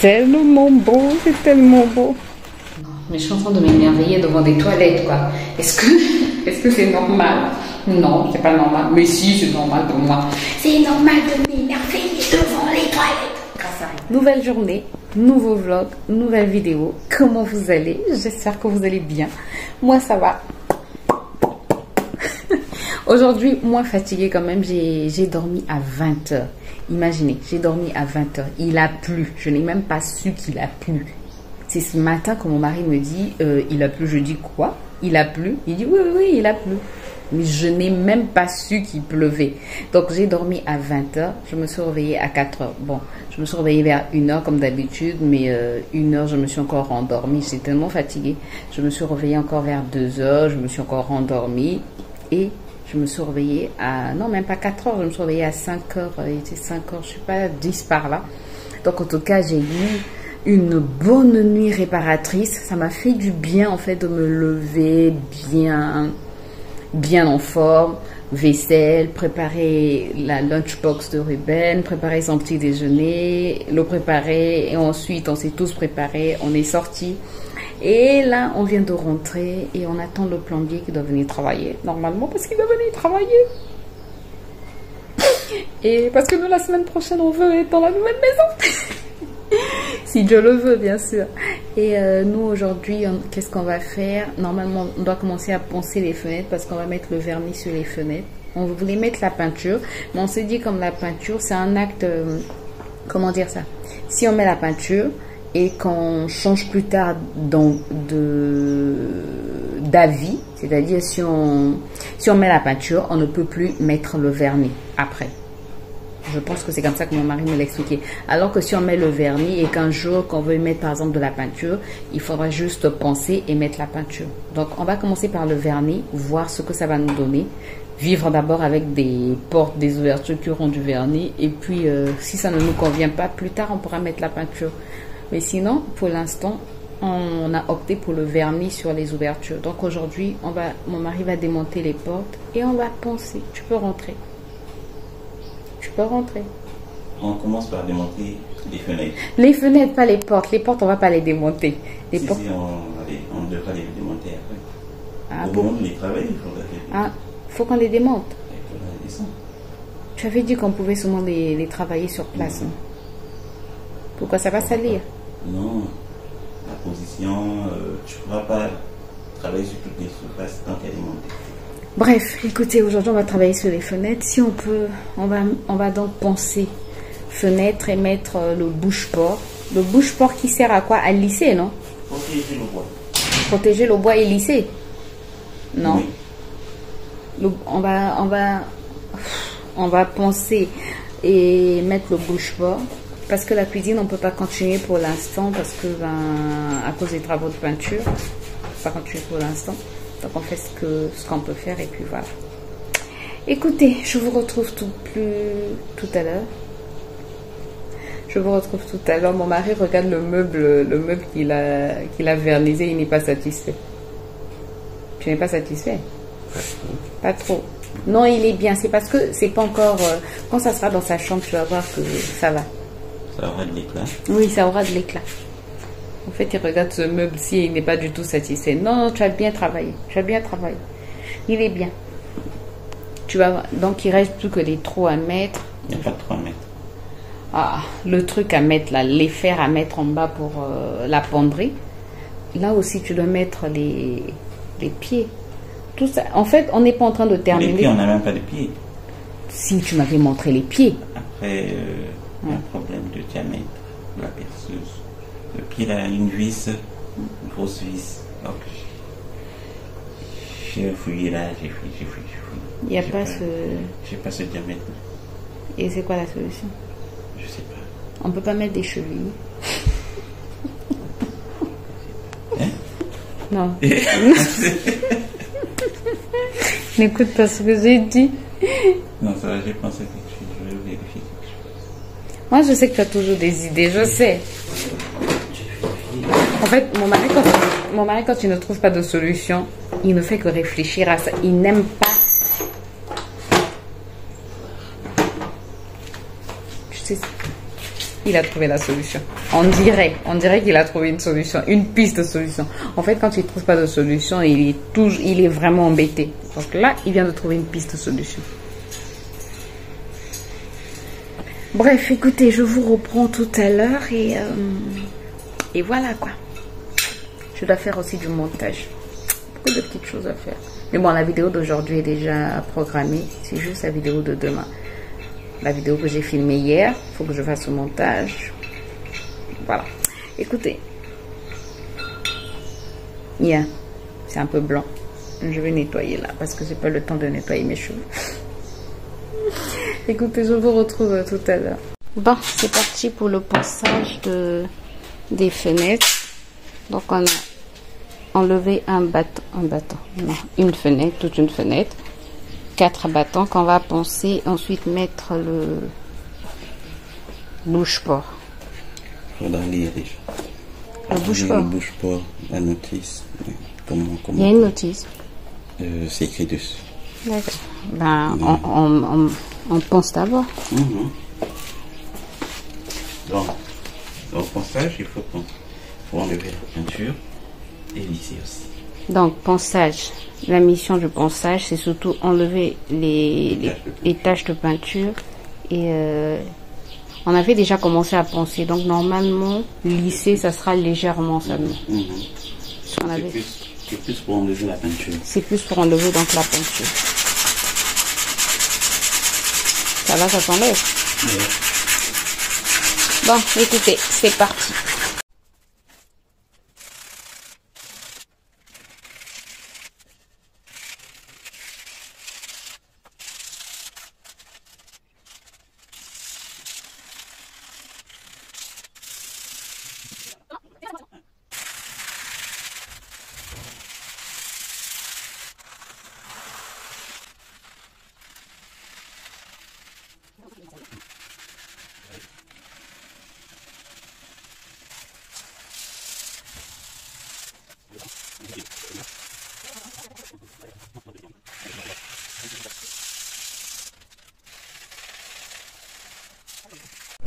tellement beau, c'est tellement beau. Non, mais je suis en train de m'émerveiller devant des toilettes, quoi. Est-ce que c'est normal? Non, c'est pas normal. Mais si, c'est normal pour moi. C'est normal de m'émerveiller devant les toilettes. Nouvelle journée, nouveau vlog, nouvelle vidéo. Comment vous allez? J'espère que vous allez bien. Moi, ça va. Aujourd'hui, moins fatiguée quand même, j'ai dormi à 20h. Imaginez, j'ai dormi à 20h. Il a plu. Je n'ai même pas su qu'il a plu. C'est ce matin que mon mari me dit, il a plu. Je dis quoi? Il a plu? Il dit oui, il a plu. Mais je n'ai même pas su qu'il pleuvait. Donc j'ai dormi à 20h. Je me suis réveillée à 4h. Bon, je me suis réveillée vers 1h comme d'habitude. Mais 1h, je me suis encore endormie. J'étais tellement fatiguée. Je me suis réveillée encore vers 2h. Je me suis encore endormie. Et je me suis réveillée à... Non, même pas 4h. Je me suis réveillée à 5h. Il était 5h. Je ne suis pas 10 par là. Donc en tout cas, j'ai eu une bonne nuit réparatrice. Ça m'a fait du bien en fait de me lever bien en forme, vaisselle, préparer la lunchbox de Ruben, préparer son petit déjeuner, le préparer et ensuite on s'est tous préparés, on est sortis et là on vient de rentrer et on attend le plombier qui doit venir travailler normalement parce qu'il doit venir travailler et parce que nous la semaine prochaine on veut être dans la nouvelle maison. Si Dieu le veut, bien sûr. Et nous, aujourd'hui, qu'est-ce qu'on va faire? Normalement, on doit commencer à poncer les fenêtres parce qu'on va mettre le vernis sur les fenêtres. On voulait mettre la peinture, mais on s'est dit comme la peinture, c'est un acte... comment dire ça? Si on met la peinture et qu'on change plus tard d'avis, c'est-à-dire si on met la peinture, on ne peut plus mettre le vernis après. Je pense que c'est comme ça que mon mari me l'a expliqué. Alors que si on met le vernis et qu'un jour qu'on veut mettre par exemple de la peinture, il faudra juste penser et mettre la peinture. Donc on va commencer par le vernis, voir ce que ça va nous donner. Vivre d'abord avec des portes, des ouvertures qui auront du vernis. Et puis si ça ne nous convient pas, plus tard on pourra mettre la peinture. Mais sinon, pour l'instant, on a opté pour le vernis sur les ouvertures. Donc aujourd'hui, mon mari va démonter les portes et on va poncer. Tu peux rentrer. Tu peux rentrer. On commence par démonter les fenêtres. Les fenêtres, pas les portes. Les portes, on ne va pas les démonter. Les si, portes... si, on devra les démonter après. Ah, au moment de les travailler, il faudra les démonter. Ah, faut qu'on les démonte. Il faudra les descendre. Tu avais dit qu'on pouvait seulement les travailler sur place. Non. Pourquoi ça va salir? Non. La position, tu ne pourras pas travailler sur toutes les surfaces tant qu'elle est montée. Bref, écoutez, aujourd'hui on va travailler sur les fenêtres. Si on peut, on va donc poncer fenêtre et mettre le bouche-port. Le bouche-port qui sert à quoi? À lisser, non? Protéger le bois. Protéger le bois et lisser? Non. Oui. On va poncer et mettre le bouche-port. Parce que la cuisine, on ne peut pas continuer pour l'instant parce que à cause des travaux de peinture, on ne peut pas continuer pour l'instant. Donc on fait ce qu'on peut faire et puis voilà. Écoutez, je vous retrouve tout à l'heure. Je vous retrouve tout à l'heure. Mon mari regarde le meuble qu'il a vernisé, il n'est pas satisfait. Tu n'es pas satisfait? Pas trop. Non, il est bien. C'est parce que c'est pas encore... quand ça sera dans sa chambre, tu vas voir que ça va. Ça aura de l'éclat. Oui, ça aura de l'éclat. En fait, il regarde ce meuble-ci et il n'est pas du tout satisfait. Non, tu as bien travaillé. Tu as bien travaillé. Il est bien. Tu vas voir. Donc, il reste plus que les trous à mettre. Il n'y a pas de trous à mettre. Ah, le truc à mettre là, les fers à mettre en bas pour la penderie. Là aussi, tu dois mettre les pieds. Tout ça. En fait, on n'est pas en train de terminer. Les pieds, on n'a même pas de pieds. Si, tu m'avais montré les pieds. Après, un problème de diamètre de la perceuse. Le pied, il a une vis, une grosse vis. Donc, j'ai fouillé là, j'ai fouillé. Il n'y a pas ce... J'ai pas ce diamètre. Et c'est quoi la solution? Je sais pas. On ne peut pas mettre des chevilles. Hein? Non. N'écoute pas ce que j'ai dit. Non, ça va, j'ai pensé quelque chose. Je vais vérifier quelque chose. Moi, je sais que tu as toujours des idées, je sais. En fait, mon mari, quand il ne trouve pas de solution, il ne fait que réfléchir à ça. Il n'aime pas. Tu sais, Il a trouvé la solution. On dirait qu'il a trouvé une solution, une piste de solution. En fait, quand il ne trouve pas de solution, il est vraiment embêté. Donc là, il vient de trouver une piste de solution. Bref, écoutez, je vous reprends tout à l'heure et voilà quoi. Je dois faire aussi du montage. Beaucoup de petites choses à faire. Mais bon, la vidéo d'aujourd'hui est déjà programmée. C'est juste la vidéo de demain. La vidéo que j'ai filmée hier, il faut que je fasse le montage. Voilà. Écoutez. Yeah. C'est un peu blanc. Je vais nettoyer là parce que j'ai pas le temps de nettoyer mes cheveux. Écoutez, je vous retrouve tout à l'heure. Bon, c'est parti pour le ponçage des fenêtres. Donc on a enlevé une fenêtre, toute une fenêtre. 4 bâtons qu'on va poncer, ensuite mettre le bouche-port. Il faudra lire déjà. Le bouche-port. Le bouche-port, la notice. Comment Il y a une notice. C'est écrit dessus. D'accord. Ben, on ponce d'abord. Donc, au ponçage, il faut enlever la peinture et lisser aussi. Donc, ponçage. La mission du ponçage, c'est surtout enlever les taches de peinture. Et on avait déjà commencé à poncer. Donc, normalement, lisser, ça sera légèrement seulement. C'est plus pour enlever la peinture. C'est plus pour enlever donc la peinture. Ça va, ça s'enlève? Oui. Bon, écoutez, c'est parti.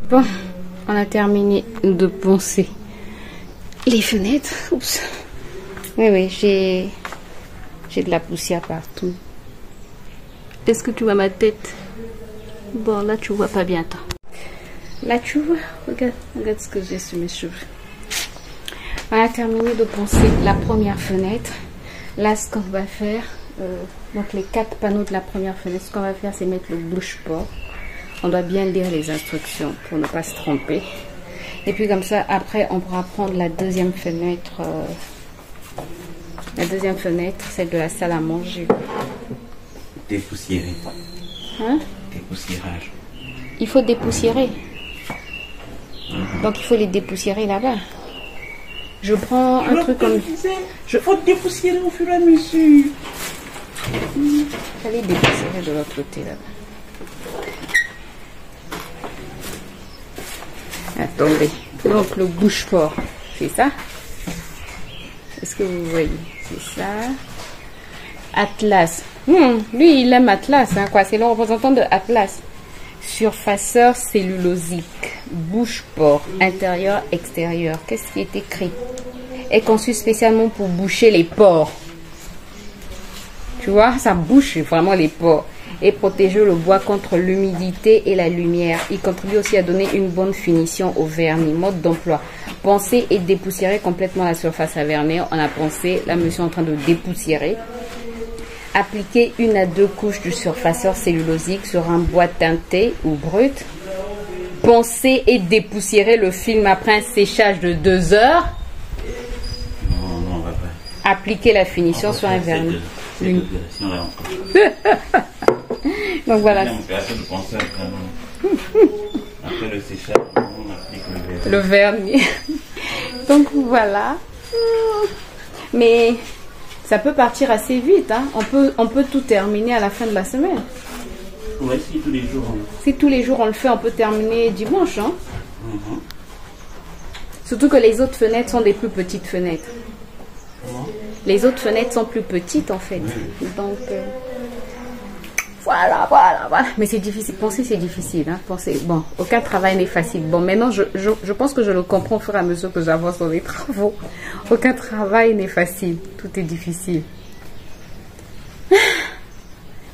Bon, on a terminé de poncer les fenêtres. Oups. Oui, j'ai de la poussière partout. Est-ce que tu vois ma tête? Bon, là, tu vois pas bien, toi. Là, tu vois? Regarde ce que j'ai sur mes cheveux. On a terminé de poncer la première fenêtre. Là, ce qu'on va faire, donc les 4 panneaux de la première fenêtre, ce qu'on va faire, c'est mettre le bouche-port. On doit bien lire les instructions pour ne pas se tromper. Et puis comme ça, après, on pourra prendre la deuxième fenêtre. La deuxième fenêtre, celle de la salle à manger. Dépoussiérer. Hein? Dépoussiérage. Il faut dépoussiérer. Donc il faut les dépoussiérer là-bas. Je prends un truc comme... Il faut dépoussiérer au fur et à mesure. J'allais dépoussiérer de l'autre côté là-bas. Attendez, donc le bouche-port, c'est ça. Est-ce que vous voyez? C'est ça. Atlas. Lui, il aime Atlas, hein, quoi. C'est le représentant de Atlas. Surfaceur cellulosique. Bouche-port. Intérieur, extérieur. Qu'est-ce qui est écrit? Est conçu spécialement pour boucher les pores. Tu vois, ça bouche vraiment les pores. Et protéger le bois contre l'humidité et la lumière. Il contribue aussi à donner une bonne finition au vernis. Mode d'emploi. Poncer et dépoussiérer complètement la surface à vernir. On a poncé. Là, monsieur est en train de dépoussiérer. Appliquer 1 à 2 couches du surfaceur cellulosique sur un bois teinté ou brut. Poncer et dépoussiérer le film après un séchage de 2 heures. Non, on va pas. Appliquer la finition sur un vernis. Donc voilà. Après le séchage, on applique le vernis. Donc voilà. Mais ça peut partir assez vite. Hein. On peut tout terminer à la fin de la semaine. Oui, si tous les jours. Si tous les jours on le fait, on peut terminer dimanche. Hein. Surtout que les autres fenêtres sont des plus petites fenêtres. Les autres fenêtres sont plus petites en fait. Donc, Voilà, voilà, voilà. Mais c'est difficile. Penser, c'est difficile. Hein. Penser, bon, aucun travail n'est facile. Bon, maintenant, je pense que je le comprends au fur et à mesure que j'avance dans les travaux. Aucun travail n'est facile. Tout est difficile.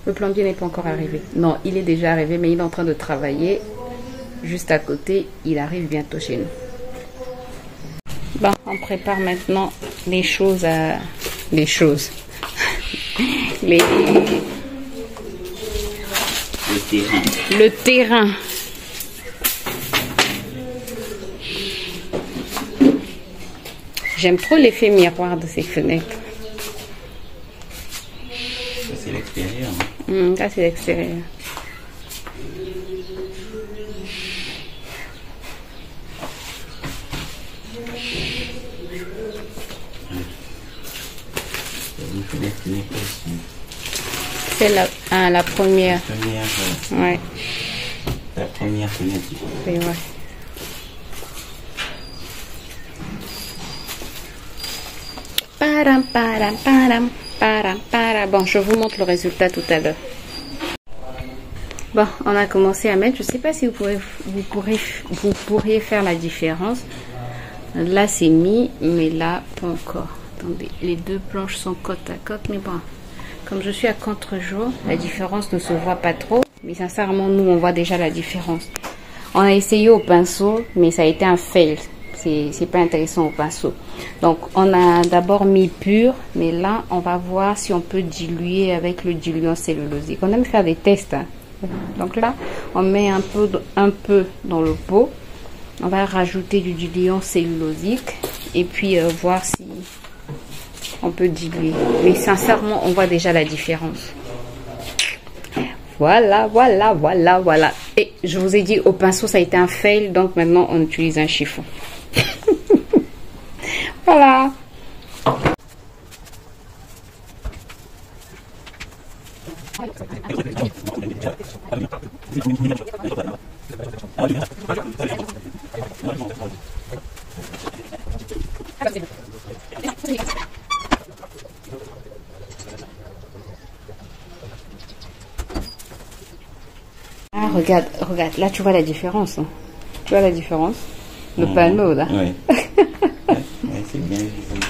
Le plombier n'est pas encore arrivé. Non, il est déjà arrivé, mais il est en train de travailler juste à côté. Il arrive bientôt chez nous. Bon, on prépare maintenant les choses à... Les choses. Le terrain. Le terrain. J'aime trop l'effet miroir de ces fenêtres. Ça, c'est l'extérieur. Hein. Ça, c'est l'extérieur. Une fenêtre qui n'est pas ici. C'est la première. La première, Ouais. la première fenêtre. C'est vrai. Param, param, param, param, param. Bon, je vous montre le résultat tout à l'heure. Bon, on a commencé à mettre. Je ne sais pas si vous pourriez faire la différence. Là, c'est mis, mais là, pas encore. Attendez, les deux planches sont côte à côte, mais bon, comme je suis à contre-jour, la différence ne se voit pas trop. Mais sincèrement, nous, on voit déjà la différence. On a essayé au pinceau, mais ça a été un fail. C'est pas intéressant au pinceau. Donc, on a d'abord mis pur, mais là, on va voir si on peut diluer avec le diluant cellulosique. On aime faire des tests. Hein. Donc là, on met un peu dans le pot. On va rajouter du diluant cellulosique et puis voir si on peut diluer. Mais sincèrement, on voit déjà la différence. Voilà, voilà, voilà, voilà. Et je vous ai dit, au pinceau, ça a été un fail. Donc maintenant, on utilise un chiffon. Voilà. Ah, regarde, regarde, là tu vois la différence. Hein. Tu vois la différence? Le panneau là. Oui. Ouais, c'est bien visible.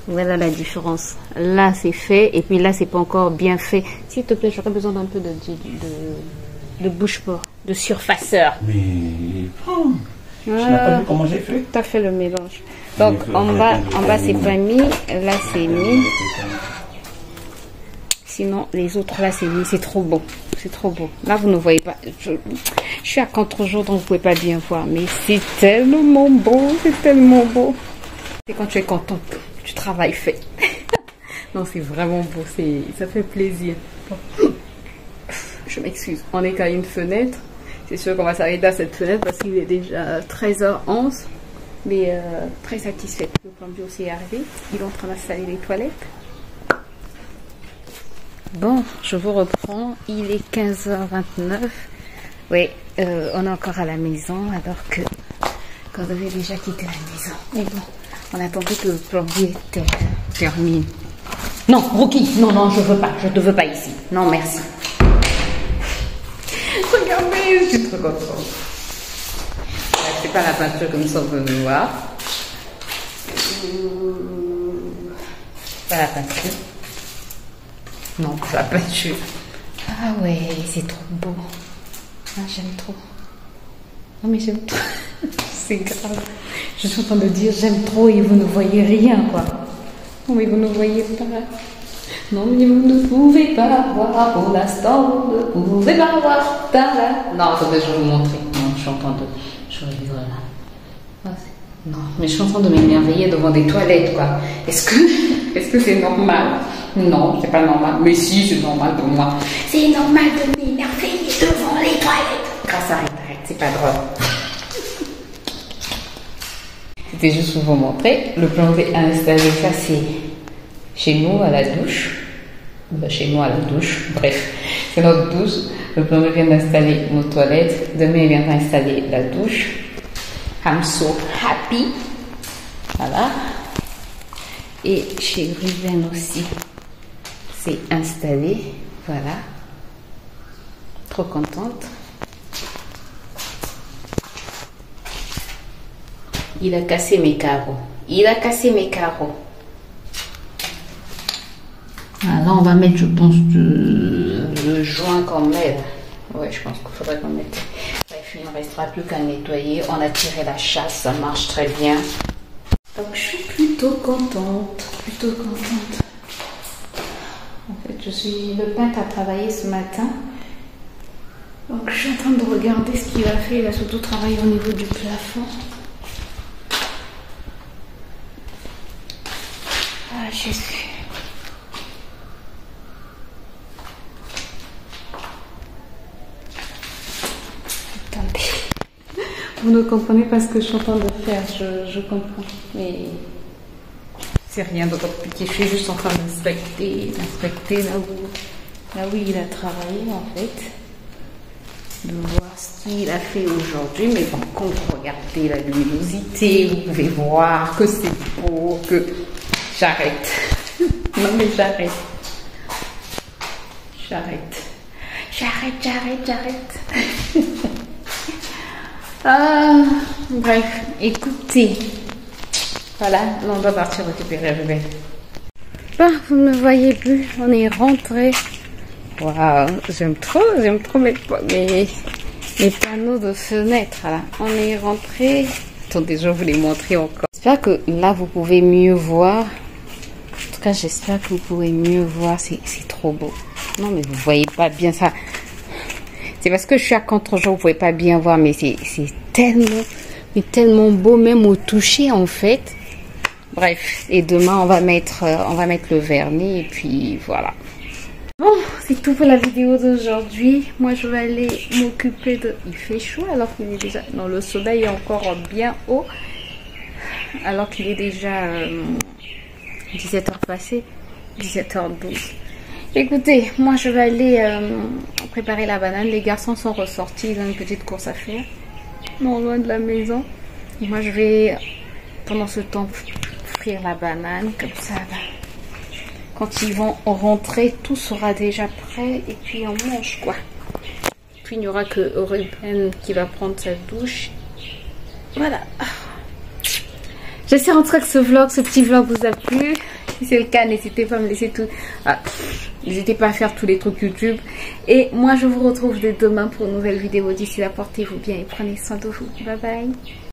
Voilà la différence. Là c'est fait et puis là c'est pas encore bien fait. S'il te plaît, j'aurais besoin d'un peu de bouche-port, de surfaceur. Mais je n'ai pas vu comment j'ai fait. Tout à fait le mélange. Donc en bas c'est pas mis, là c'est mis. Sinon les autres là c'est mis, c'est trop beau. C'est trop beau. Là vous ne voyez pas. Je suis à contre-jour donc vous pouvez pas bien voir. Mais c'est tellement beau, c'est tellement beau. C'est quand tu es content du travail fait. Non c'est vraiment beau, ça fait plaisir. Je m'excuse. On est qu'à une fenêtre. C'est sûr qu'on va s'arrêter à cette fenêtre parce qu'il est déjà 13h11. Mais très satisfaite. Le plombier aussi est arrivé. Il est en train d'installer les toilettes. Bon, je vous reprends. Il est 15h29. Oui, on est encore à la maison alors que qu'on devait déjà quitter la maison. Mais bon, on attendait que le plombier termine. Non, Rookie, non, non, je veux pas. Je ne veux pas ici. Non, merci. Regardez, je suis trop contente. C'est pas la peinture comme ça, on peut le voir. Pas la peinture. Non, pas la peinture. Ah ouais, c'est trop beau. Ah, j'aime trop. Non mais j'aime trop. C'est grave. Je suis en train de dire j'aime trop et vous ne voyez rien quoi. Non mais vous ne voyez pas. Non mais vous ne pouvez pas voir pour l'instant. Vous ne pouvez pas voir. Non, attendez, je vais vous montrer. Non, je suis en train de... Je vais vivre là. Non, mais je suis en train de m'émerveiller devant des toilettes quoi. Est-ce que c'est normal? Non, c'est pas normal. Mais si, c'est normal pour moi. C'est normal de m'émerveiller devant les toilettes. Grâce, arrête, c'est pas drôle. C'était juste pour vous montrer. Le plombier a installé ça, c'est chez nous à la douche. Chez nous à la douche, bref, c'est notre douche. Le plombier vient d'installer nos toilettes. Demain, il viendra installer la douche. I'm so happy. Voilà. Et chez Ruben aussi, c'est installé. Voilà. trop contente. Il a cassé mes carreaux. Il a cassé mes carreaux. Ah, là, on va mettre, je pense, le joint qu'on met. Ouais, je pense qu'il faudrait qu'on mette. Bref, il ne restera plus qu'à nettoyer. On a tiré la chasse, ça marche très bien. Donc, je suis plutôt contente. Plutôt contente. En fait, le peintre a travaillé ce matin. Donc, je suis en train de regarder ce qu'il a fait. Il a surtout travaillé au niveau du plafond. Ah, Jésus. Attendez. Vous ne comprenez pas ce que je suis en train de faire. Je comprends. Mais c'est rien de compliqué. Je suis juste en train d'inspecter là où il a travaillé en fait. De voir ce qu'il a fait aujourd'hui. Mais bon, quand vous regardez la luminosité, vous pouvez voir que c'est beau, que j'arrête. Non mais j'arrête. J'arrête. Ah, bref, écoutez. Voilà, là on va partir récupérer le bébé. Bon, vous ne me voyez plus, on est rentré. Waouh, j'aime trop mes panneaux de fenêtre là. On est rentré. Attendez, je vais vous les montrer encore. J'espère que là vous pouvez mieux voir. En tout cas, j'espère que vous pouvez mieux voir. C'est trop beau. Non, mais vous voyez pas bien ça. C'est parce que je suis à contre-jour, vous pouvez pas bien voir, mais c'est tellement beau, même au toucher en fait. Bref, et demain on va mettre le vernis et puis voilà. Bon, c'est tout pour la vidéo d'aujourd'hui. Moi, je vais aller m'occuper de... Il fait chaud alors qu'il est déjà... Non, le soleil est encore bien haut. Alors qu'il est déjà 17h passé. 17h12. Écoutez, moi, je vais aller préparer la banane. Les garçons sont ressortis. Ils ont une petite course à faire. Non, loin de la maison. Et moi, je vais, pendant ce temps, frire la banane. Comme ça, là. Quand ils vont rentrer, tout sera déjà prêt et puis on mange quoi. Puis il n'y aura que Ruben qui va prendre sa douche. Voilà. J'espère en tout cas que ce petit vlog vous a plu. Si c'est le cas, n'hésitez pas à me laisser tout. N'hésitez pas à faire tous les trucs YouTube. Et moi, je vous retrouve dès demain pour une nouvelle vidéo. D'ici là, portez-vous bien et prenez soin de vous. Bye bye.